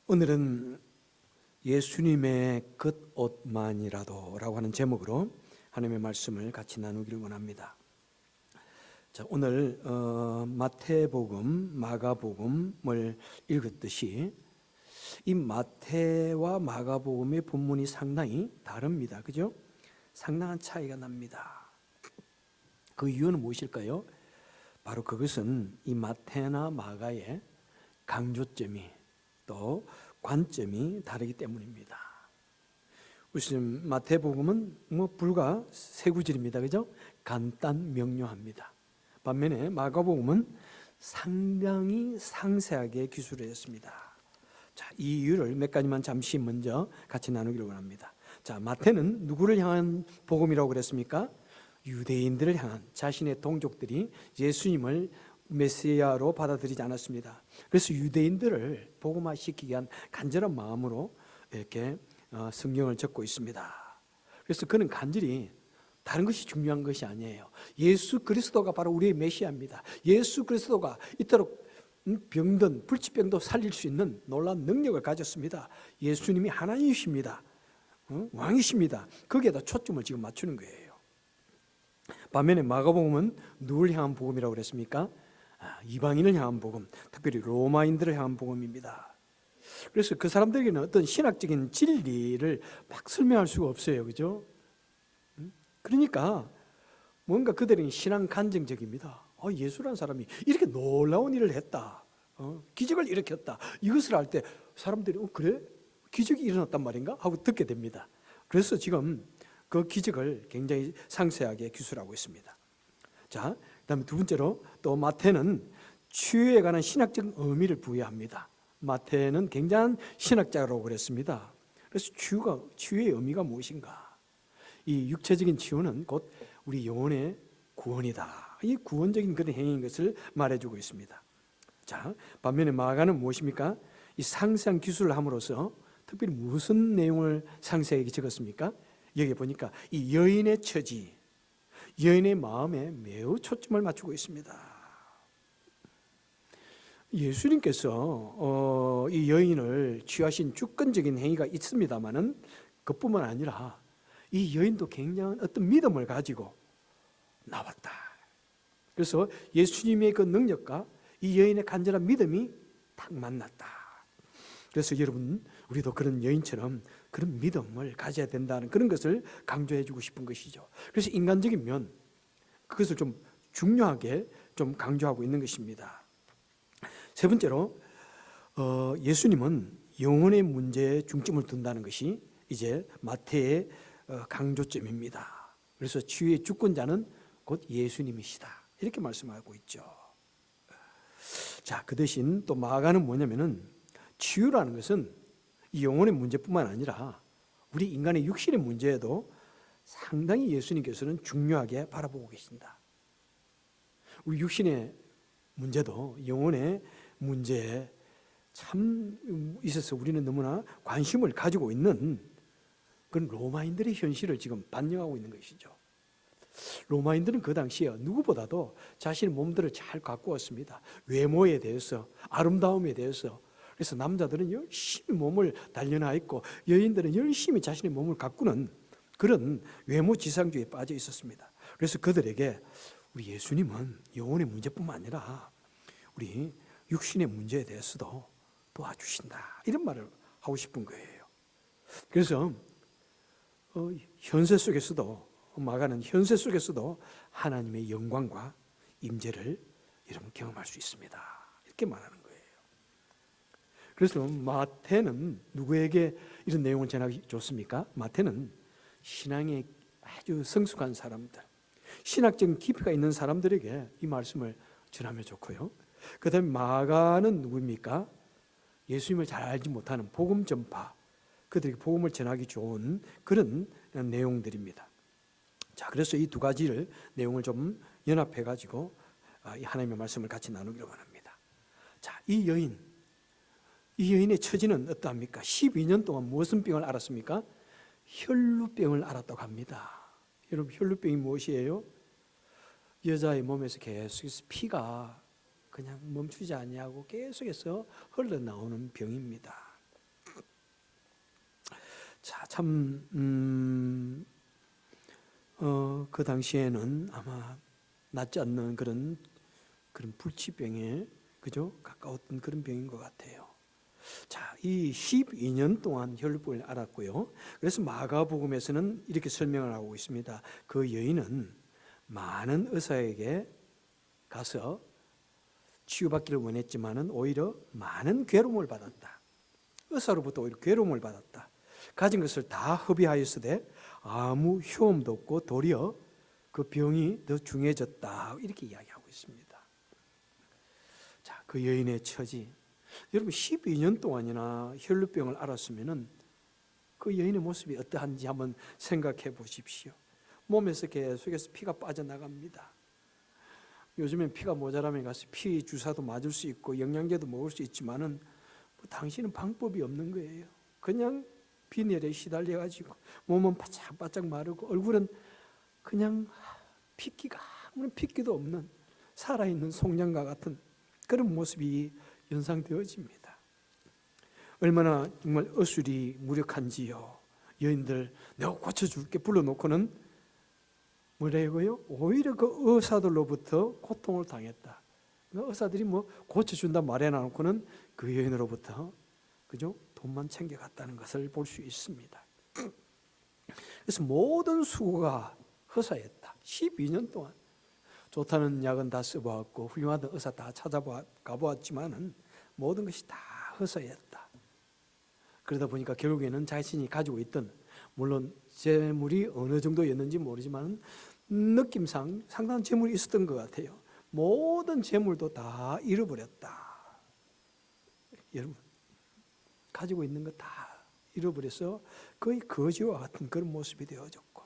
오늘은 예수님의 겉옷만이라도 라고 하는 제목으로 하나님의 말씀을 같이 나누기를 원합니다. 자, 오늘 마태복음, 마가복음을 읽었듯이 이 마태와 마가복음의 본문이 상당히 다릅니다. 그죠? 상당한 차이가 납니다. 그 이유는 무엇일까요? 바로 그것은 이 마태나 마가의 강조점이 또 관점이 다르기 때문입니다. 우선 마태복음은 불과 세 구절입니다. 그죠? 간단 명료합니다. 반면에 마가복음은 상당히 상세하게 기술을 했습니다. 자, 이 이유를 몇 가지만 잠시 먼저 같이 나누기를 원합니다. 자, 마태는 누구를 향한 복음이라고 그랬습니까? 유대인들을 향한, 자신의 동족들이 예수님을 메시아로 받아들이지 않았습니다. 그래서 유대인들을 복음화시키기 위한 간절한 마음으로 이렇게 성경을 적고 있습니다. 그래서 그는 간절히 다른 것이 중요한 것이 아니에요. 예수 그리스도가 바로 우리의 메시아입니다. 예수 그리스도가 이토록 병든 불치병도 살릴 수 있는 놀라운 능력을 가졌습니다. 예수님이 하나님이십니다. 왕이십니다. 거기에다 초점을 지금 맞추는 거예요. 반면에 마가복음은 누굴 향한 복음이라고 그랬습니까? 이방인을 향한 복음, 특별히 로마인들을 향한 복음입니다. 그래서 그 사람들에게는 어떤 신학적인 진리를 막 설명할 수가 없어요. 그죠? 그러니까 뭔가 그들은 신앙 간증적입니다. 예수라는 사람이 이렇게 놀라운 일을 했다. 기적을 일으켰다. 이것을 할 때 사람들이 그래? 기적이 일어났단 말인가? 하고 듣게 됩니다. 그래서 지금 그 기적을 굉장히 상세하게 기술하고 있습니다. 자, 그다음에 두 번째로 또 마태는 치유에 관한 신학적 의미를 부여합니다. 마태는 굉장한 신학자라고 그랬습니다. 그래서 치유의 의미가 무엇인가? 이 육체적인 치유는 곧 우리 영혼의 구원이다. 이 구원적인 그런 행위인 것을 말해주고 있습니다. 자, 반면에 마가는 무엇입니까? 이 상세한 기술을 함으로써 특별히 무슨 내용을 상세하게 적었습니까? 여기 보니까 이 여인의 처지, 여인의 마음에 매우 초점을 맞추고 있습니다. 예수님께서 이 여인을 취하신 주권적인 행위가 있습니다만은 그뿐만 아니라 이 여인도 굉장한 어떤 믿음을 가지고 나왔다. 그래서 예수님의 그 능력과 이 여인의 간절한 믿음이 딱 만났다. 그래서 여러분, 우리도 그런 여인처럼 그런 믿음을 가져야 된다는 그런 것을 강조해 주고 싶은 것이죠. 그래서 인간적인 면, 그것을 좀 중요하게 좀 강조하고 있는 것입니다. 세 번째로 예수님은 영혼의 문제에 중점을 둔다는 것이 이제 마태의 강조점입니다. 그래서 치유의 주권자는 곧 예수님이시다. 이렇게 말씀하고 있죠. 자, 그 대신 또 마가는 뭐냐면은 치유라는 것은 이 영혼의 문제뿐만 아니라 우리 인간의 육신의 문제에도 상당히 예수님께서는 중요하게 바라보고 계신다. 우리 육신의 문제도 영혼의 문제에 참 있어서 우리는 너무나 관심을 가지고 있는 그런 로마인들의 현실을 지금 반영하고 있는 것이죠. 로마인들은 그 당시에 누구보다도 자신의 몸들을 잘 가꾸었습니다. 외모에 대해서, 아름다움에 대해서. 그래서 남자들은 열심히 몸을 단련하였고 여인들은 열심히 자신의 몸을 가꾸는 그런 외모 지상주의에 빠져 있었습니다. 그래서 그들에게 우리 예수님은 영혼의 문제뿐만 아니라 우리 육신의 문제에 대해서도 도와주신다. 이런 말을 하고 싶은 거예요. 그래서 현세 속에서도, 마가는 현세 속에서도 하나님의 영광과 임재를 여러분 경험할 수 있습니다. 이렇게 말하는 거예요. 그래서 마태는 누구에게 이런 내용을 전하기 좋습니까? 마태는 신앙에 아주 성숙한 사람들, 신학적인 깊이가 있는 사람들에게 이 말씀을 전하면 좋고요. 그 다음에 마가는 누구입니까? 예수님을 잘 알지 못하는 복음 전파, 그들에게 복음을 전하기 좋은 그런 내용들입니다. 자, 그래서 이 두 가지를 내용을 좀 연합해가지고 하나님의 말씀을 같이 나누기로 원합니다. 자, 이 여인의 처지는 어떠합니까? 12년 동안 무슨 병을 앓았습니까? 혈루병을 앓았다고 합니다. 여러분, 혈루병이 무엇이에요? 여자의 몸에서 계속해서 피가 그냥 멈추지 아니하고 계속해서 흘러나오는 병입니다. 자, 참, 그 당시에는 아마 낫지 않는 그런 불치병에, 그죠? 가까웠던 그런 병인 것 같아요. 자, 이 12년 동안 혈루병을 앓았고요. 그래서 마가복음에서는 이렇게 설명을 하고 있습니다. 그 여인은 많은 의사에게 가서 치유받기를 원했지만은 오히려 많은 괴로움을 받았다. 의사로부터 오히려 괴로움을 받았다. 가진 것을 다 허비하였으되 아무 효험도 없고 도리어 그 병이 더 중해졌다. 이렇게 이야기하고 있습니다. 자, 그 여인의 처지. 여러분 12년 동안이나 혈루병을 앓았으면은 그 여인의 모습이 어떠한지 한번 생각해 보십시오. 몸에서 계속해서 피가 빠져나갑니다. 요즘엔 피가 모자라면 가서 피 주사도 맞을 수 있고 영양제도 먹을 수 있지만은 당신은 방법이 없는 거예요. 그냥 빈혈에 시달려가지고 몸은 바짝바짝 마르고 얼굴은 그냥 핏기가 아무런 핏기도 없는 살아있는 송장과 같은 그런 모습이 연상되어집니다. 얼마나 정말 어술이 무력한지요. 여인들 내가 고쳐줄게 불러놓고는 뭐래고요? 오히려 그 의사들로부터 고통을 당했다. 의사들이 뭐 고쳐준다 말해놓고는 그 여인으로부터 그죠? 돈만 챙겨갔다는 것을 볼 수 있습니다. 그래서 모든 수고가 허사였다. 12년 동안 좋다는 약은 다 써보았고 훌륭하던 의사 다 가보았지만은 모든 것이 다 허사였다. 그러다 보니까 결국에는 자신이 가지고 있던 물론 재물이 어느 정도였는지 모르지만 느낌상 상당한 재물이 있었던 것 같아요. 모든 재물도 다 잃어버렸다. 여러분 가지고 있는 거 다 잃어버려서 거의 거지와 같은 그런 모습이 되어졌고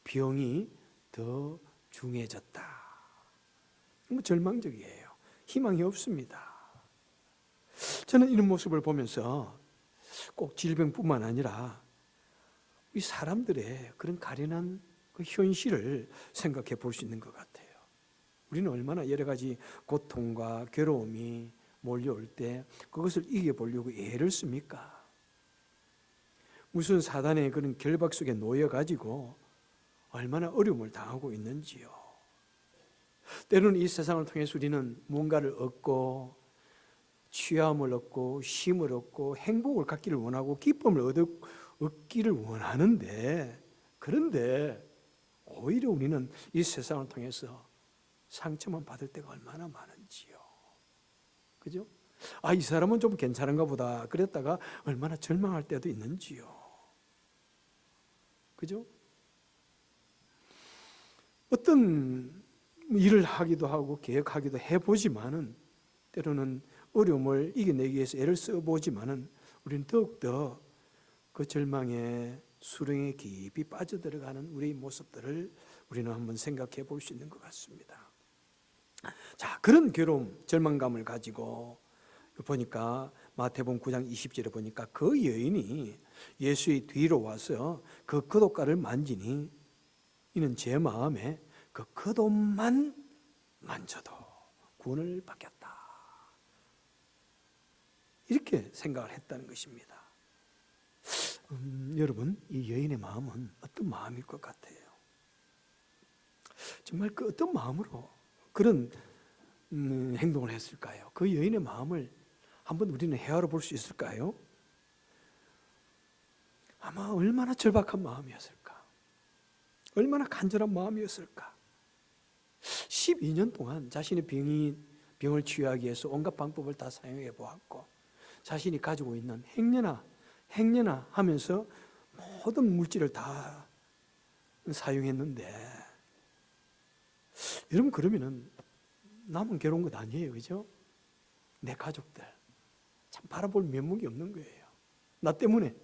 병이 더 중해졌다. 절망적이에요. 희망이 없습니다. 저는 이런 모습을 보면서 꼭 질병뿐만 아니라 이 사람들의 그런 가련한 그 현실을 생각해 볼 수 있는 것 같아요. 우리는 얼마나 여러 가지 고통과 괴로움이 몰려올 때 그것을 이겨보려고 애를 씁니까? 무슨 사단의 그런 결박 속에 놓여가지고 얼마나 어려움을 당하고 있는지요. 때로는 이 세상을 통해서 우리는 뭔가를 얻고 취함을 얻고 쉼을 얻고 행복을 갖기를 원하고 기쁨을 얻기를 원하는데 그런데 오히려 우리는 이 세상을 통해서 상처만 받을 때가 얼마나 많은지요. 그죠? 아, 이 사람은 좀 괜찮은가 보다 그랬다가 얼마나 절망할 때도 있는지요. 그죠? 어떤 일을 하기도 하고 계획하기도 해보지만은 때로는 어려움을 이겨내기 위해서 애를 써보지만은 우리는 더욱더 그 절망의 수렁에 깊이 빠져들어가는 우리의 모습들을 우리는 한번 생각해 볼 수 있는 것 같습니다. 자, 그런 괴로움, 절망감을 가지고 보니까 마태복음 9장 20절에 보니까 그 여인이 예수의 뒤로 와서 그 겉옷가를 만지니 이는 제 마음에 그 겉옷만 만져도 구원을 받겠다. 이렇게 생각을 했다는 것입니다. 여러분, 이 여인의 마음은 어떤 마음일 것 같아요? 정말 그 어떤 마음으로 그런 행동을 했을까요? 그 여인의 마음을 한번 우리는 헤아려 볼 수 있을까요? 아마 얼마나 절박한 마음이었을까? 얼마나 간절한 마음이었을까? 12년 동안 자신의 병을 치유하기 위해서 온갖 방법을 다 사용해 보았고 자신이 가지고 있는 행여나 하면서 모든 물질을 다 사용했는데 여러분 그러면은 남은 괴로운 것 아니에요, 그죠? 내 가족들 참 바라볼 면목이 없는 거예요. 나 때문에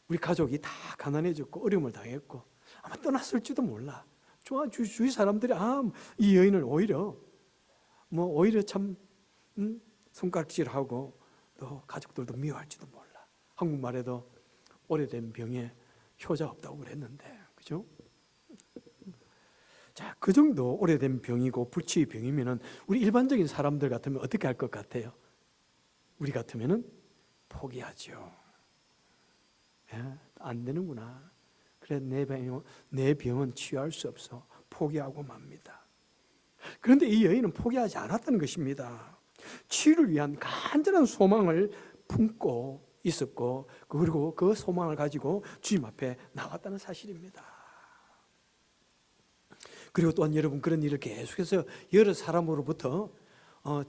우리 가족이 다 가난해졌고 어려움을 당했고 아마 떠났을지도 몰라. 주위 사람들이 이 여인을 오히려 참 손가락질하고 또 가족들도 미워할지도 몰라. 한국말에도 오래된 병에 효자 없다고 그랬는데, 그죠? 자, 그 정도 오래된 병이고 불치의 병이면은 우리 일반적인 사람들 같으면 어떻게 할 것 같아요? 우리 같으면은 포기하죠. 안 되는구나. 그래, 내 병은 치유할 수 없어. 포기하고 맙니다. 그런데 이 여인은 포기하지 않았다는 것입니다. 치유를 위한 간절한 소망을 품고 있었고, 그리고 그 소망을 가지고 주님 앞에 나왔다는 사실입니다. 그리고 또한 여러분, 그런 일을 계속해서 여러 사람으로부터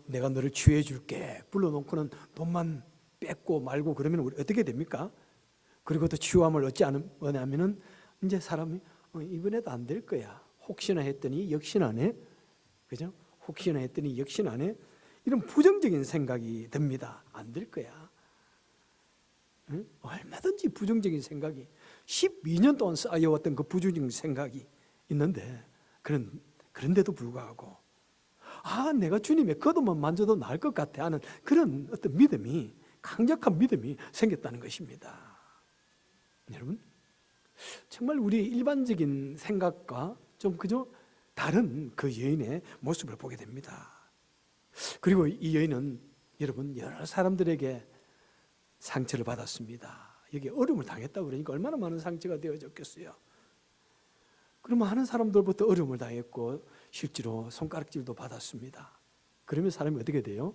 내가 너를 치유해 줄게 불러놓고는 돈만 뺏고 말고 그러면 우리 어떻게 됩니까? 그리고 또 치유함을 얻지 않으면은 이제 사람이 이번에도 안 될 거야. 혹시나 했더니 역시나 안 해. 그죠? 혹시나 했더니 역시나 안 해. 이런 부정적인 생각이 듭니다. 안 될 거야. 응? 얼마든지 부정적인 생각이 12년 동안 쌓여왔던 그 부정적인 생각이 있는데 그런데도 불구하고 내가 주님의 겉옷만 만져도 나을 것 같아 하는 그런 어떤 믿음이, 강력한 믿음이 생겼다는 것입니다. 여러분, 정말 우리 일반적인 생각과 좀 그저 다른 그 여인의 모습을 보게 됩니다. 그리고 이 여인은 여러분 여러 사람들에게 상처를 받았습니다. 여기 어려움을 당했다 그러니까 얼마나 많은 상처가 되어졌겠어요. 그러면 하는 사람들부터 어려움을 당했고 실제로 손가락질도 받았습니다. 그러면 사람이 어떻게 돼요?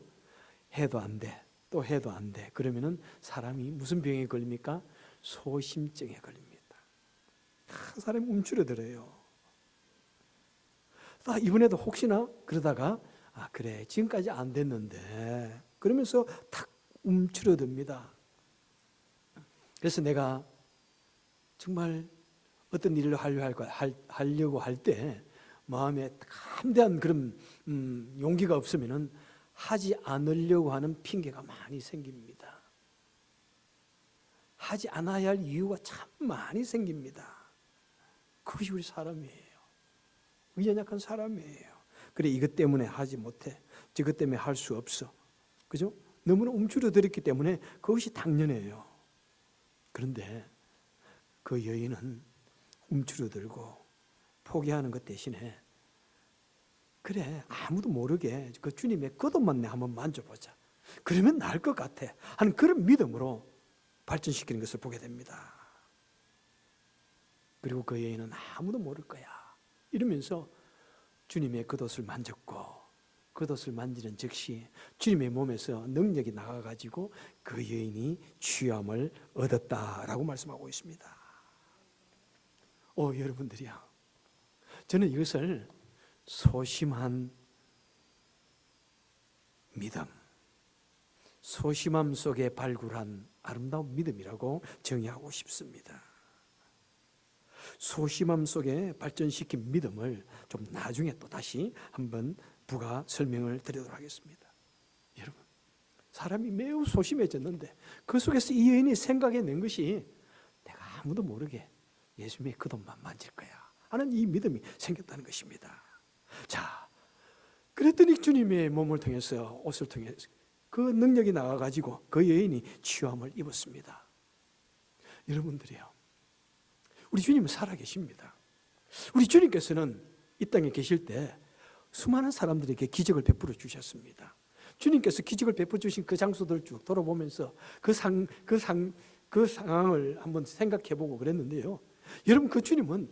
해도 안 돼, 또 해도 안 돼. 그러면은 사람이 무슨 병에 걸립니까? 소심증에 걸립니다. 사람이 움츠러들어요. 이번에도 혹시나 그러다가 그래, 지금까지 안 됐는데 그러면서 탁 움츠러듭니다. 그래서 내가 정말 어떤 일을 하려고 할 때 마음에 담대한 그런 용기가 없으면은 하지 않으려고 하는 핑계가 많이 생깁니다. 하지 않아야 할 이유가 참 많이 생깁니다. 그것이 우리 사람이에요. 연약한 사람이에요. 그래, 이것 때문에 하지 못해. 이것 때문에 할 수 없어. 그죠? 너무나 움츠러들었기 때문에 그것이 당연해요. 그런데 그 여인은 움츠러들고 포기하는 것 대신에 그래, 아무도 모르게 그 주님의 겉옷만 내 한번 만져보자. 그러면 나을 것 같아 하는 그런 믿음으로 발전시키는 것을 보게 됩니다. 그리고 그 여인은 아무도 모를 거야 이러면서 주님의 겉옷을 만졌고, 겉옷을 만지는 즉시 주님의 몸에서 능력이 나가가지고 그 여인이 취함을 얻었다라고 말씀하고 있습니다. 여러분들이요, 저는 이것을 소심한 믿음, 소심함 속에 발굴한 아름다운 믿음이라고 정의하고 싶습니다. 소심함 속에 발전시킨 믿음을 좀 나중에 또 다시 한번 부가 설명을 드리도록 하겠습니다. 여러분, 사람이 매우 소심해졌는데 그 속에서 이 여인이 생각해낸 것이 내가 아무도 모르게 예수님의 겉옷만 만질 거야 하는 이 믿음이 생겼다는 것입니다. 자, 그랬더니 주님의 몸을 통해서, 옷을 통해서 그 능력이 나와가지고 그 여인이 치유함을 입었습니다. 여러분들이요, 우리 주님은 살아계십니다. 우리 주님께서는 이 땅에 계실 때 수많은 사람들에게 기적을 베풀어 주셨습니다. 주님께서 기적을 베풀어 주신 그 장소들을 쭉 돌아보면서 그 상황을 한번 생각해 보고 그랬는데요. 여러분, 그 주님은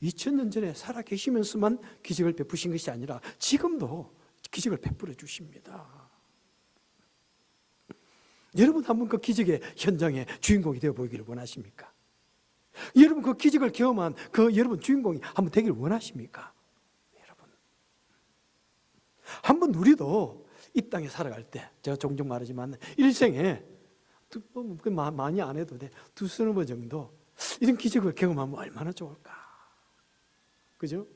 2000년 전에 살아 계시면서만 기적을 베푸신 것이 아니라 지금도 기적을 베풀어 주십니다. 여러분, 한번 그 기적의 현장의 주인공이 되어 보이기를 원하십니까? 여러분, 그 기적을 경험한 그 여러분 주인공이 한번 되기를 원하십니까? 여러분, 한번 우리도 이 땅에 살아갈 때, 제가 종종 말하지만 일생에 많이 안 해도 돼, 2-3번 정도 이런 기적을 경험하면 얼마나 좋을까? 그죠?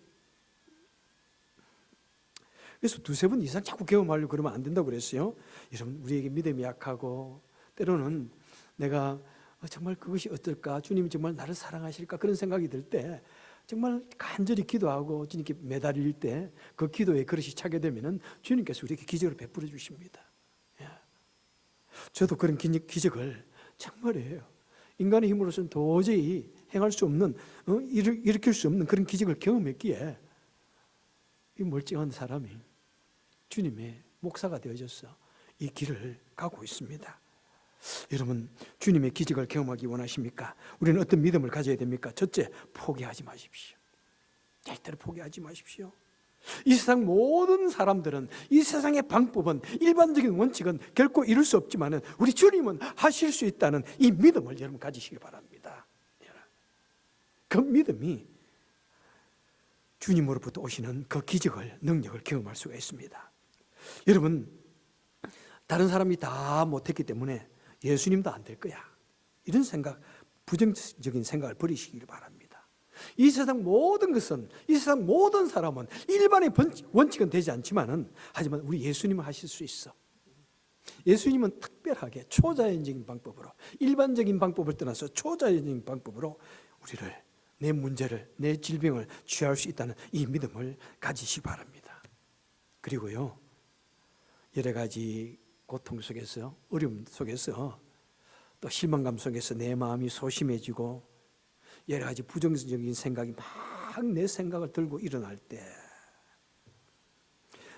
그래서 2-3번 이상 자꾸 경험하려고 그러면 안 된다고 그랬어요. 여러분, 우리에게 믿음이 약하고 때로는 내가 정말 그것이 어떨까? 주님이 정말 나를 사랑하실까? 그런 생각이 들 때 정말 간절히 기도하고 주님께 매달릴 때 그 기도의 그릇이 차게 되면은 주님께서 우리에게 기적을 베풀어 주십니다. 저도 그런 기적을 정말이에요. 인간의 힘으로서는 도저히 행할 수 없는, 일으킬 수 없는 그런 기적을 경험했기에 이 멀쩡한 사람이 주님의 목사가 되어져서 이 길을 가고 있습니다. 여러분, 주님의 기적을 경험하기 원하십니까? 우리는 어떤 믿음을 가져야 됩니까? 첫째, 포기하지 마십시오. 절대로 포기하지 마십시오. 이 세상 모든 사람들은, 이 세상의 방법은, 일반적인 원칙은 결코 이룰 수 없지만 우리 주님은 하실 수 있다는 이 믿음을 여러분 가지시기 바랍니다. 그 믿음이 주님으로부터 오시는 그 기적을, 능력을 경험할 수가 있습니다. 여러분, 다른 사람이 다 못했기 때문에 예수님도 안 될 거야, 이런 생각, 부정적인 생각을 버리시기를 바랍니다. 이 세상 모든 것은, 이 세상 모든 사람은 일반의 원칙은 되지 않지만은, 하지만 우리 예수님은 하실 수 있어. 예수님은 특별하게 초자연적인 방법으로, 일반적인 방법을 떠나서 초자연적인 방법으로 우리를, 내 문제를, 내 질병을 취할 수 있다는 이 믿음을 가지시기 바랍니다. 그리고요, 여러 가지 고통 속에서, 어려움 속에서, 또 실망감 속에서 내 마음이 소심해지고 여러 가지 부정적인 생각이 막 내 생각을 들고 일어날 때,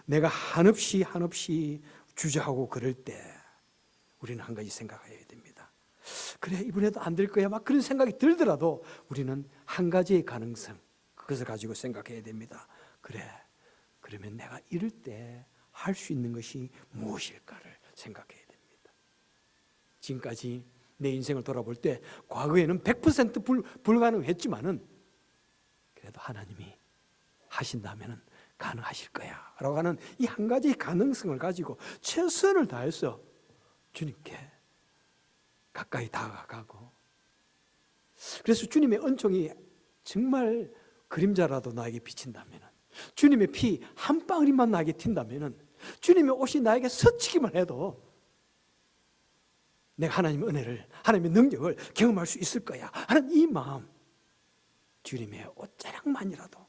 내가 한없이 주저하고 그럴 때 우리는 한 가지 생각해야 됩니다. 그래, 이번에도 안 될 거야, 막 그런 생각이 들더라도 우리는 한 가지의 가능성, 그것을 가지고 생각해야 됩니다. 그래, 그러면 내가 이럴 때 할 수 있는 것이 무엇일까를 생각해야 됩니다. 지금까지 내 인생을 돌아볼 때 과거에는 100% 불가능했지만은 그래도 하나님이 하신다면 가능하실 거야 라고 하는 이 한 가지의 가능성을 가지고 최선을 다해서 주님께 가까이 다가가고, 그래서 주님의 은총이 정말 그림자라도 나에게 비친다면, 주님의 피 한 방울만 나에게 튄다면, 주님의 옷이 나에게 스치기만 해도 내가 하나님의 은혜를, 하나님의 능력을 경험할 수 있을 거야 하는 이 마음, 주님의 옷자락만이라도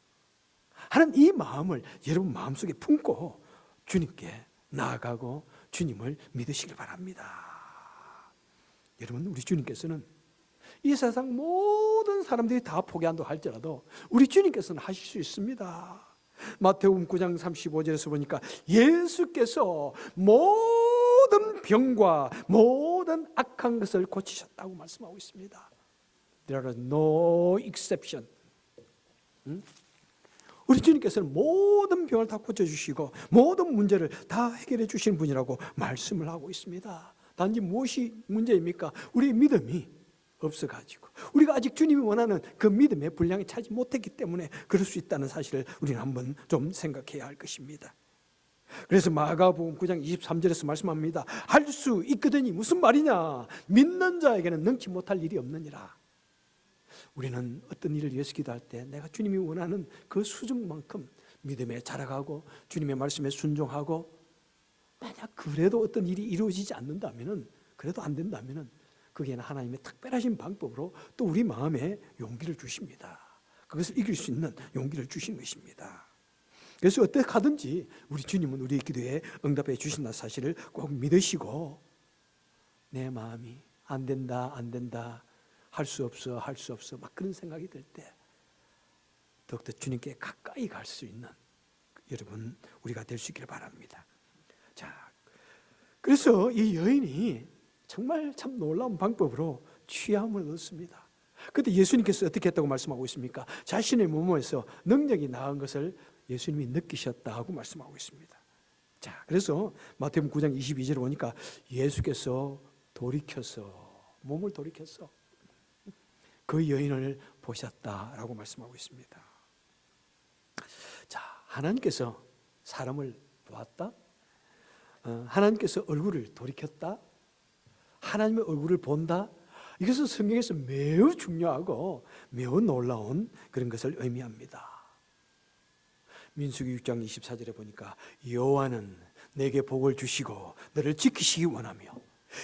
하는 이 마음을 여러분 마음속에 품고 주님께 나아가고 주님을 믿으시길 바랍니다. 여러분, 우리 주님께서는 이 세상 모든 사람들이 다 포기한다 할지라도 우리 주님께서는 하실 수 있습니다. 마태복음 9장 35절에서 보니까 예수께서 모든 병과 모든 악한 것을 고치셨다고 말씀하고 있습니다. There are no exception. 우리 주님께서는 모든 병을 다 고쳐주시고 모든 문제를 다 해결해 주시는 분이라고 말씀을 하고 있습니다. 단지 무엇이 문제입니까? 우리의 믿음이 없어가지고, 우리가 아직 주님이 원하는 그 믿음의 분량이 차지 못했기 때문에 그럴 수 있다는 사실을 우리는 한번 좀 생각해야 할 것입니다. 그래서 마가복음 9장 23절에서 말씀합니다. 할 수 있거든이 무슨 말이냐? 믿는 자에게는 능치 못할 일이 없느니라. 우리는 어떤 일을 위해서 기도할 때 내가 주님이 원하는 그 수준만큼 믿음에 자라가고 주님의 말씀에 순종하고, 만약 그래도 어떤 일이 이루어지지 않는다면, 그래도 안 된다면, 그게는 하나님의 특별하신 방법으로 또 우리 마음에 용기를 주십니다. 그것을 이길 수 있는 용기를 주신 것입니다. 그래서 어떻게 하든지 우리 주님은 우리의 기도에 응답해 주신다는 사실을 꼭 믿으시고, 내 마음이 안 된다 할 수 없어 막 그런 생각이 들 때 더욱더 주님께 가까이 갈 수 있는 여러분 우리가 될 수 있기를 바랍니다. 자, 그래서 이 여인이 정말 참 놀라운 방법으로 취함을 얻습니다. 그때 예수님께서 어떻게 했다고 말씀하고 있습니까? 자신의 몸에서 능력이 나은 것을 예수님이 느끼셨다고 말씀하고 있습니다. 자, 그래서 마태복음 9장 22절에 보니까 예수께서 몸을 돌이켜서 그 여인을 보셨다라고 말씀하고 있습니다. 자, 하나님께서 사람을 보았다? 하나님께서 얼굴을 돌이켰다? 하나님의 얼굴을 본다? 이것은 성경에서 매우 중요하고 매우 놀라운 그런 것을 의미합니다. 민수기 6장 24절에 보니까 여호와는 내게 복을 주시고 너를 지키시기 원하며,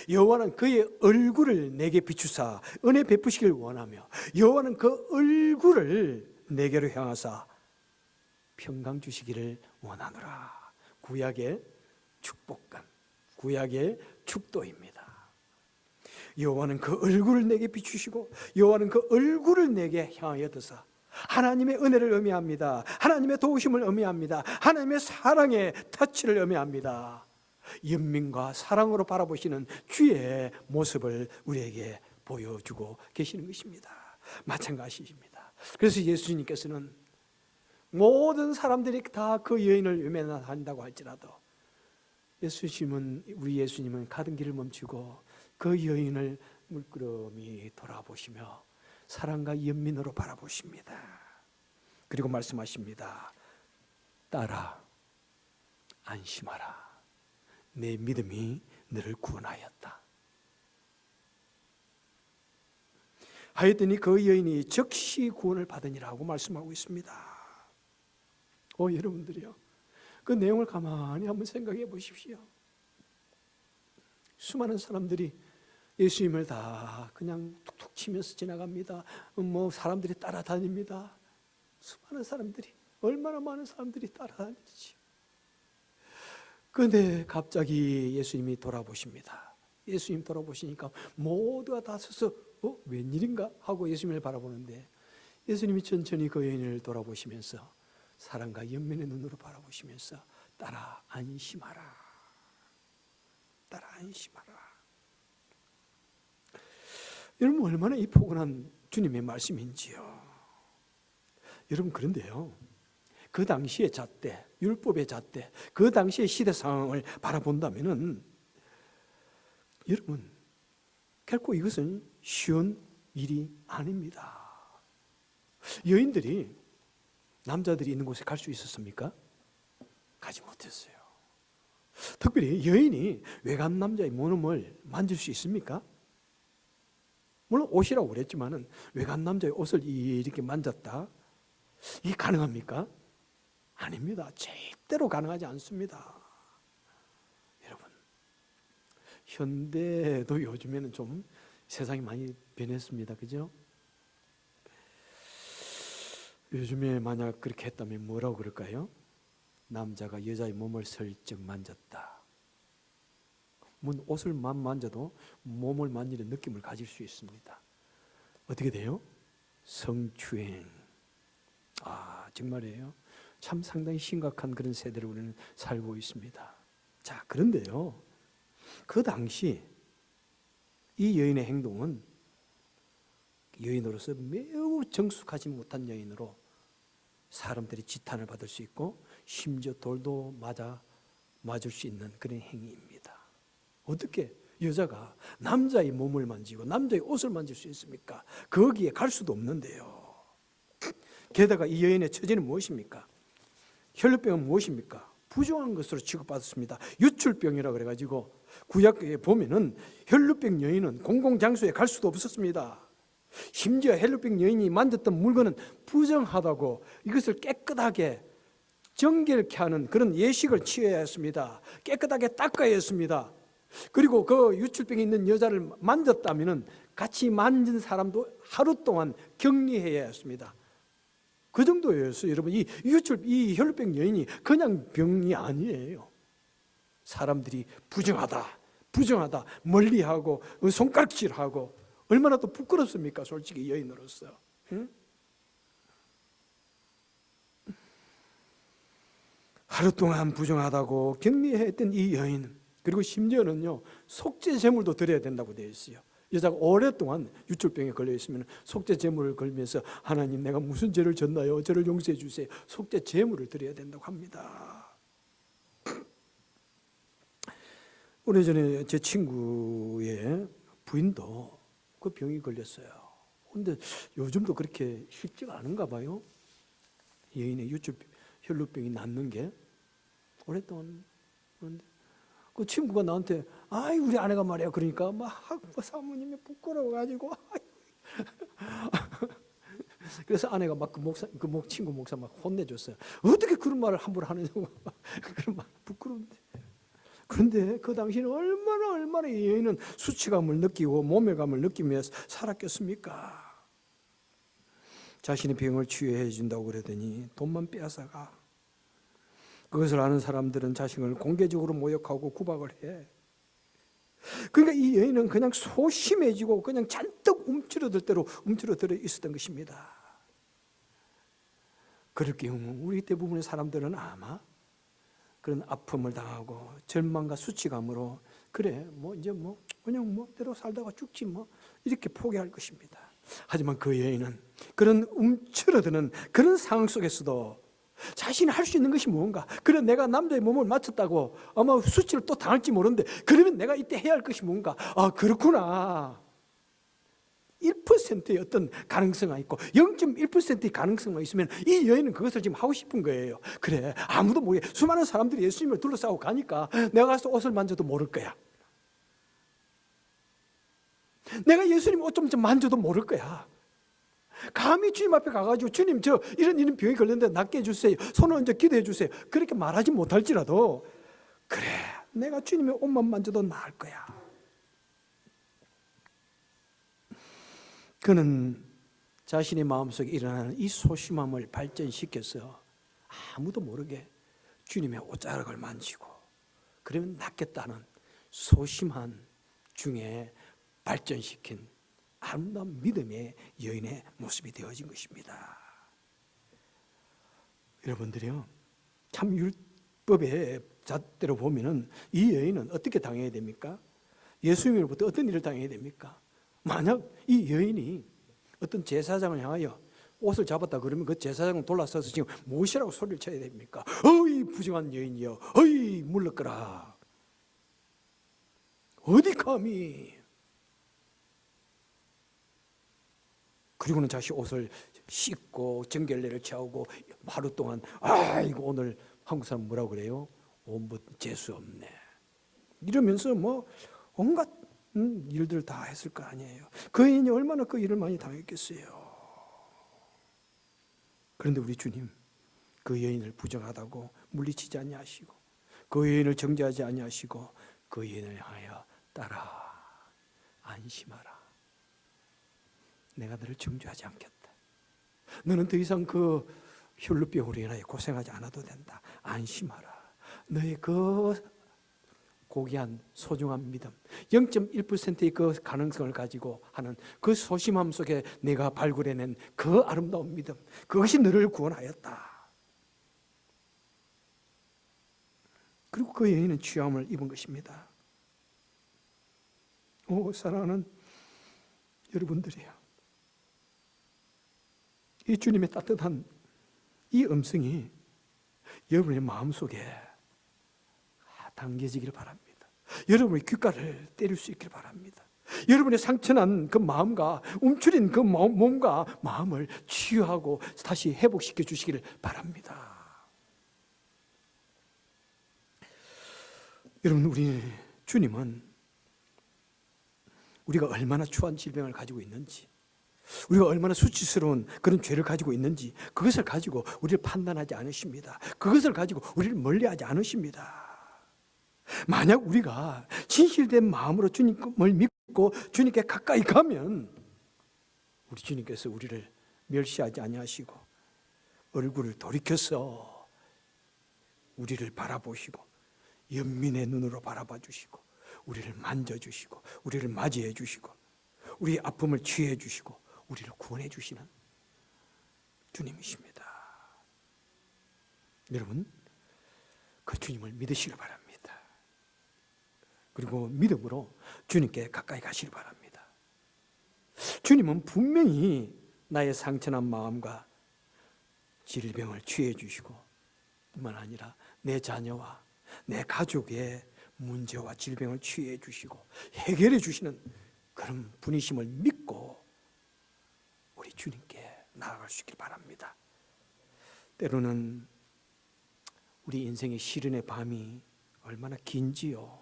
여호와는 그의 얼굴을 내게 비추사 은혜 베푸시길 원하며, 여호와는 그 얼굴을 내게로 향하사 평강 주시기를 원하노라. 구약의 축복감, 구약의 축도입니다. 여호와는 그 얼굴을 내게 비추시고 여호와는 그 얼굴을 내게 향하여 드사, 하나님의 은혜를 의미합니다. 하나님의 도우심을 의미합니다. 하나님의 사랑의 터치를 의미합니다. 연민과 사랑으로 바라보시는 주의 모습을 우리에게 보여주고 계시는 것입니다. 마찬가지입니다. 그래서 예수님께서는 모든 사람들이 다 그 여인을 외면한다고 할지라도 우리 예수님은 가던 길을 멈추고 그 여인을 물끄러미 돌아보시며 사랑과 연민으로 바라보십니다. 그리고 말씀하십니다. 딸아, 안심하라. 내 믿음이 너를 구원하였다. 하였더니 그 여인이 즉시 구원을 받으니라고 말씀하고 있습니다. 여러분들이요, 그 내용을 가만히 한번 생각해 보십시오. 수많은 사람들이 예수님을 다 그냥 툭툭 치면서 지나갑니다. 사람들이 따라다닙니다. 수많은 사람들이, 얼마나 많은 사람들이 따라다니지. 그런데 갑자기 예수님이 돌아보십니다. 예수님 돌아보시니까 모두가 다 서서 웬일인가 하고 예수님을 바라보는데, 예수님이 천천히 그 여인을 돌아보시면서 사랑과 연민의 눈으로 바라보시면서 따라 안심하라. 따라 안심하라. 여러분, 얼마나 이 포근한 주님의 말씀인지요. 여러분, 그런데요, 그 당시의 잣대, 율법의 잣대, 그 당시의 시대 상황을 바라본다면은 여러분, 결코 이것은 쉬운 일이 아닙니다. 여인들이 남자들이 있는 곳에 갈 수 있었습니까? 가지 못했어요. 특별히 여인이 외간 남자의 몸을 만질 수 있습니까? 물론 옷이라고 그랬지만은 외간 남자의 옷을 이렇게 만졌다, 이게 가능합니까? 아닙니다. 절대로 가능하지 않습니다. 여러분, 현대도 요즘에는 좀 세상이 많이 변했습니다. 그죠? 요즘에 만약 그렇게 했다면 뭐라고 그럴까요? 남자가 여자의 몸을 슬쩍 만졌다. 옷을 만져도 몸을 만지는 느낌을 가질 수 있습니다. 어떻게 돼요? 성추행. 정말이에요. 참 상당히 심각한 그런 세대를 우리는 살고 있습니다. 자, 그런데요, 그 당시 이 여인의 행동은 여인으로서 매우 정숙하지 못한 여인으로 사람들이 지탄을 받을 수 있고 심지어 돌도 맞을 수 있는 그런 행위입니다. 어떻게 여자가 남자의 몸을 만지고 남자의 옷을 만질 수 있습니까? 거기에 갈 수도 없는데요. 게다가 이 여인의 처지는 무엇입니까? 혈루병은 무엇입니까? 부정한 것으로 취급받았습니다. 유출병이라 그래가지고 구약에 보면은 혈루병 여인은 공공장소에 갈 수도 없었습니다. 심지어 혈루병 여인이 만졌던 물건은 부정하다고 이것을 깨끗하게 정결케 하는 그런 예식을 취해야 했습니다. 깨끗하게 닦아야 했습니다. 그리고 그 유출병이 있는 여자를 만졌다면 같이 만진 사람도 하루 동안 격리해야 했습니다. 그 정도였어요. 여러분, 이 혈루병 여인이 그냥 병이 아니에요. 사람들이 부정하다 멀리하고 손가락질하고 얼마나 또 부끄럽습니까? 솔직히 여인으로서. 응? 하루 동안 부정하다고 격리했던 이 여인, 그리고 심지어는요, 속죄 제물도 드려야 된다고 되어 있어요. 여자가 오랫동안 유출병에 걸려 있으면 속죄 제물을 걸면서 하나님, 내가 무슨 죄를 졌나요? 저를 용서해 주세요. 속죄 제물을 드려야 된다고 합니다. 오래전에 제 친구의 부인도 그 병이 걸렸어요. 그런데 요즘도 그렇게 쉽지가 않은가 봐요. 여인의 혈루병이 낫는 게 오랫동안. 그런데 그 친구가 나한테, 우리 아내가 말이야. 그러니까 막 사모님이 부끄러워가지고. 그래서 아내가 막 친구 목사 막 혼내줬어요. 어떻게 그런 말을 함부로 하느냐고. 그런 말 부끄러운데. 그런데 그 당시에는 얼마나 이 여인은 수치감을 느끼고 모멸감을 느끼면서 살았겠습니까? 자신의 병을 치유해 준다고 그러더니 돈만 빼앗아가. 그것을 아는 사람들은 자신을 공개적으로 모욕하고 구박을 해. 그러니까 이 여인은 그냥 소심해지고 그냥 잔뜩 움츠러들어 있었던 것입니다. 그럴 경우 우리 대부분의 사람들은 아마 그런 아픔을 당하고 절망과 수치감으로 그래 이제 그냥 대로 살다가 죽지 이렇게 포기할 것입니다. 하지만 그 여인은 그런 움츠러드는 그런 상황 속에서도 자신이 할 수 있는 것이 무언가, 그래 내가 남자의 몸을 맞췄다고 아마 수치를 또 당할지 모르는데 그러면 내가 이때 해야 할 것이 뭔가, 그렇구나, 1%의 어떤 가능성이 있고 0.1%의 가능성만 있으면 이 여인은 그것을 지금 하고 싶은 거예요. 그래, 아무도 모르게 수많은 사람들이 예수님을 둘러싸고 가니까 내가 가서 옷을 만져도 모를 거야. 내가 예수님 옷 좀 만져도 모를 거야. 감히 주님 앞에 가가지고 주님 저 이런 병이 걸렸는데 낫게 해주세요, 손을 얹어 기도해 주세요, 그렇게 말하지 못할지라도 그래 내가 주님의 옷만 만져도 나을 거야. 그는 자신의 마음속에 일어나는 이 소심함을 발전시켜서 아무도 모르게 주님의 옷자락을 만지고 그러면 낫겠다는 소심한 중에 발전시킨 아름다운 믿음의 여인의 모습이 되어진 것입니다. 여러분들이요, 참 율법의 잣대로 보면은 이 여인은 어떻게 당해야 됩니까? 예수님으로부터 어떤 일을 당해야 됩니까? 만약 이 여인이 어떤 제사장을 향하여 옷을 잡았다 그러면 그 제사장은 돌아서서 지금 무엇이라고 소리를 쳐야 됩니까? 어이 부정한 여인이여, 어이 물러거라, 어디 감히. 그리고는 자신 옷을 씻고 정결례를 취하고 하루 동안 이거 오늘 한국 사람 뭐라고 그래요? 재수 없네 이러면서 온갖 일들을 다 했을 거 아니에요. 그 여인이 얼마나 그 일을 많이 당했겠어요. 그런데 우리 주님 그 여인을 부정하다고 물리치지 아니하시고 그 여인을 정죄하지 아니하시고 그 여인을 향하여 따라 안심하라, 내가 너를 정죄하지 않겠다, 너는 더 이상 그 혈루병으로 인하여 고생하지 않아도 된다, 안심하라, 너의 그 고귀한 소중한 믿음 0.1%의 그 가능성을 가지고 하는 그 소심함 속에 내가 발굴해낸 그 아름다운 믿음, 그것이 너를 구원하였다. 그리고 그 여인은 취함을 입은 것입니다. 사랑하는 여러분들이요, 이 주님의 따뜻한 이 음성이 여러분의 마음속에 당겨지기를 바랍니다. 여러분의 귓가를 때릴 수 있기를 바랍니다. 여러분의 상처난 그 마음과 움츠린 그 몸과 마음을 치유하고 다시 회복시켜 주시기를 바랍니다. 여러분, 우리 주님은 우리가 얼마나 추한 질병을 가지고 있는지, 우리가 얼마나 수치스러운 그런 죄를 가지고 있는지 그것을 가지고 우리를 판단하지 않으십니다. 그것을 가지고 우리를 멀리하지 않으십니다. 만약 우리가 진실된 마음으로 주님을 믿고 주님께 가까이 가면 우리 주님께서 우리를 멸시하지 아니하시고 얼굴을 돌이켜서 우리를 바라보시고 연민의 눈으로 바라봐 주시고 우리를 만져주시고 우리를 맞이해 주시고 우리의 아픔을 치유해 주시고 우리를 구원해 주시는 주님이십니다. 여러분, 그 주님을 믿으시길 바랍니다. 그리고 믿음으로 주님께 가까이 가시길 바랍니다. 주님은 분명히 나의 상처난 마음과 질병을 치유해 주시고 뿐만 아니라 내 자녀와 내 가족의 문제와 질병을 치유해 주시고 해결해 주시는 그런 분이심을 믿고 우리 주님께 나아갈 수 있길 바랍니다. 때로는 우리 인생의 시련의 밤이 얼마나 긴지요.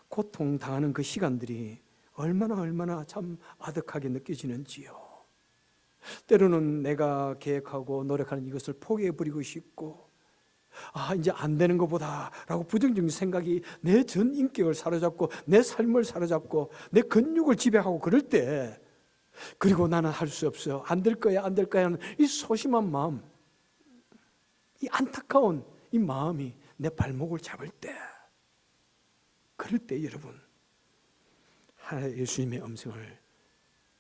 고통당하는 그 시간들이 얼마나 참 아득하게 느껴지는지요. 때로는 내가 계획하고 노력하는 이것을 포기해버리고 싶고 이제 안 되는 것보다 라고 부정적인 생각이 내 전 인격을 사로잡고 내 삶을 사로잡고 내 근육을 지배하고 그럴 때, 그리고 나는 할 수 없어, 안 될 거야 하는 이 소심한 마음, 이 안타까운 이 마음이 내 발목을 잡을 때, 그럴 때 여러분 하나의 예수님의 음성을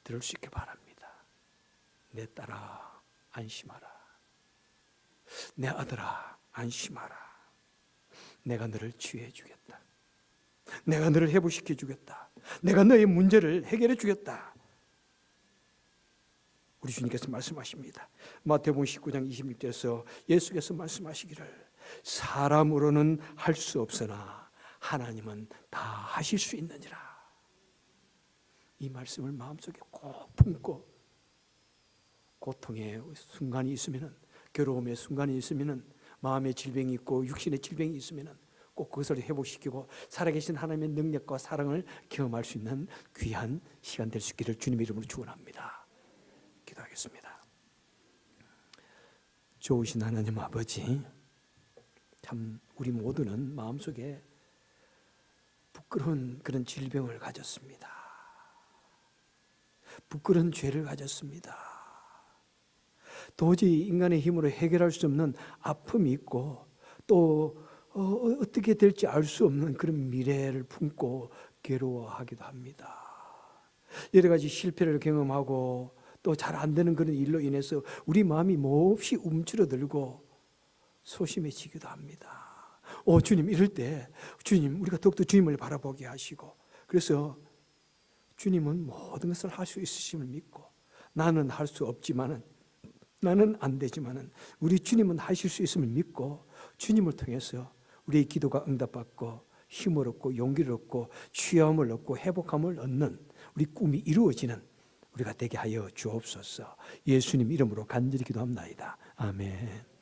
들을 수 있길 바랍니다. 내 딸아 안심하라, 내 아들아 안심하라, 내가 너를 치유해 주겠다. 내가 너를 회복시켜 주겠다. 내가 너의 문제를 해결해 주겠다. 우리 주님께서 말씀하십니다. 마태복음 19장 26절에서 예수께서 말씀하시기를 사람으로는 할 수 없으나 하나님은 다 하실 수 있느니라. 이 말씀을 마음속에 꼭 품고 고통의 순간이 있으면, 괴로움의 순간이 있으면, 마음의 질병이 있고 육신의 질병이 있으면 꼭 그것을 회복시키고 살아계신 하나님의 능력과 사랑을 경험할 수 있는 귀한 시간 될 수 있기를 주님의 이름으로 축원합니다. 기도하겠습니다. 좋으신 하나님 아버지, 참 우리 모두는 마음속에 부끄러운 그런 질병을 가졌습니다. 부끄러운 죄를 가졌습니다. 도저히 인간의 힘으로 해결할 수 없는 아픔이 있고 또 어떻게 될지 알 수 없는 그런 미래를 품고 괴로워하기도 합니다. 여러 가지 실패를 경험하고 또 잘 안 되는 그런 일로 인해서 우리 마음이 몹시 움츠러들고 소심해지기도 합니다. 주님, 이럴 때 주님, 우리가 더욱더 주님을 바라보게 하시고, 그래서 주님은 모든 것을 할 수 있으심을 믿고, 나는 할 수 없지만은, 나는 안 되지만은 우리 주님은 하실 수 있음을 믿고 주님을 통해서 우리의 기도가 응답받고 힘을 얻고 용기를 얻고 취함을 얻고 회복함을 얻는 우리 꿈이 이루어지는 우리가 되게 하여 주옵소서. 예수님 이름으로 간절히 기도합나이다. 아멘.